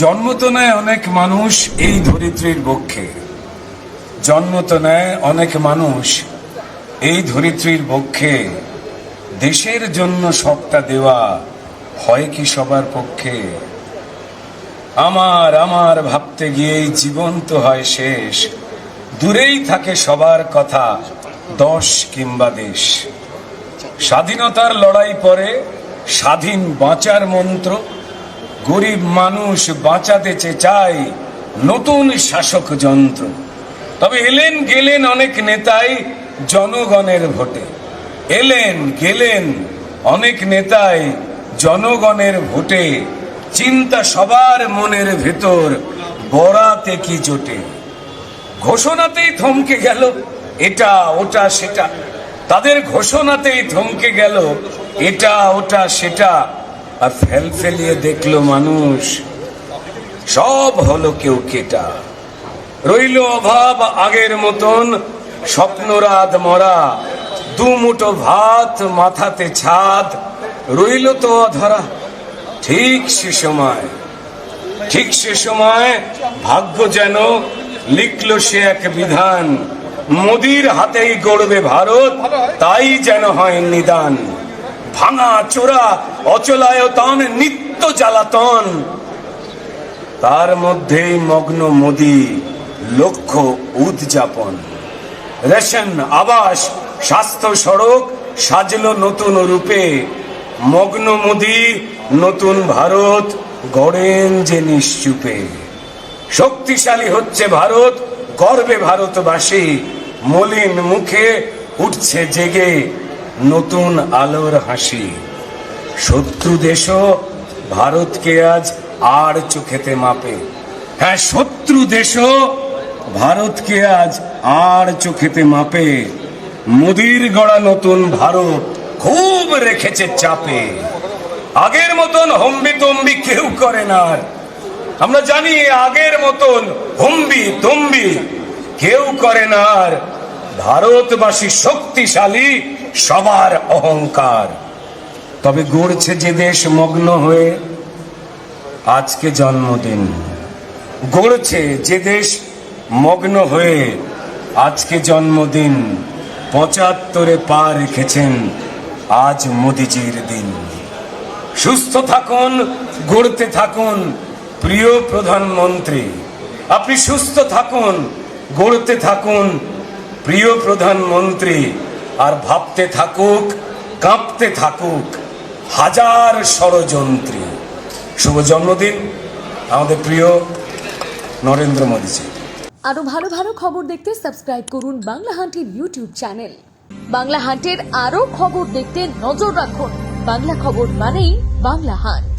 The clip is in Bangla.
জন্ম তো নেয় অনেক মানুষ এই ধরিত্রীর বক্ষে, জন্ম তো নেয় অনেক মানুষ এই ধরিত্রীর বক্ষে। দেশের জন্য সবটা দেওয়া হয় কি সবার পক্ষে? আমার আমার ভাবতে গিয়েই জীবন তো হয় শেষ, দূরেই থাকে সবার কথা দশ কিংবা দেশ। স্বাধীনতার লড়াই পরে স্বাধীন বাঁচার মন্ত্র, গরিব মানুষ বাঁচাতে চায় নতুন শাসক যন্ত্র। তবে এলেন গেলেন অনেক নেতাই জনগণের ভোটে, এলেন গেলেন অনেক নেতাই জনগণের ভোটে। চিন্তা সবার মনের ভেতর বরাতে কি জোটে। ঘোষণাতেই থমকে গেল এটা ওটা সেটা, তাদের ঘোষণাতেই থমকে গেল এটা ওটা সেটা। আর ফেলিয়ে দেখলো মানুষ সব হলো কেউ কেটা। রইল অভাব আগের মতন, স্বপ্নরাত মরা, দুমুঠো ভাত মাথাতে ছাদ, রইল তো অধরা। ঠিক সে সময় ভাগ্য যেন লিখলো সে এক বিধান, মোদির হাতেই গড়বে ভারত, তাই যেন হয় নিদান। ভাঙা চোরা অচলায়তন নিত্য জ্বালাতন, তার মধ্যেই মগ্ন মোদি লক্ষ্য উদযাপন। রেশন আবাস স্বাস্থ্য সড়ক সাজলো নতুন রূপে, মগ্ন মোদি নতুন ভারত গড়েন যে নিশ্চুপে। শক্তিশালী হচ্ছে ভারত গর্বে ভারতবাসী, মলিন মুখে উঠছে জেগে নতুন আলোর হাসি। শত্রু দেশও ভারতকে আজ আর চোখেতে মাপে, হ্যাঁ শত্রু দেশও ভারতকে আজ আর চোখেতে মাপে। মোদির গড়া নতুন ভারত খুব রেখেছে চাপে। আগের মতন হম্বি তম্বি কেউ করে না, আমরা জানি আগের মতন হম্বি তম্বি কেউ করে না। ভারতবাসী শক্তিশালী, সবার অহংকার। তবে গড়ছে যে দেশ মগ্ন হয়ে আজকে জন্মদিন, গড়ছে যে দেশ মগ্ন হয়ে আজকে জন্মদিন। ৭৫ পা রেখেছেন আজ মোদিজির দিন। সুস্থ থাকুন, গড়তে থাকুন প্রিয় প্রধানমন্ত্রী, আপনি সুস্থ থাকুন, গড়তে থাকুন প্রিয় প্রধানমন্ত্রী। আর ভাবতে থাকুক, কাঁপতে থাকুক হাজার ষড়যন্ত্রী। শুভ জন্মদিন আমাদের প্রিয় নরেন্দ্র মোদীজি। আরো ভালো ভালো খবর দেখতে সাবস্ক্রাইব করুন বাংলা হান্টের ইউটিউব চ্যানেল। বাংলা হান্টের আরো খবর দেখতে নজর রাখুন। বাংলা খবর মানেই বাংলা হান্ট।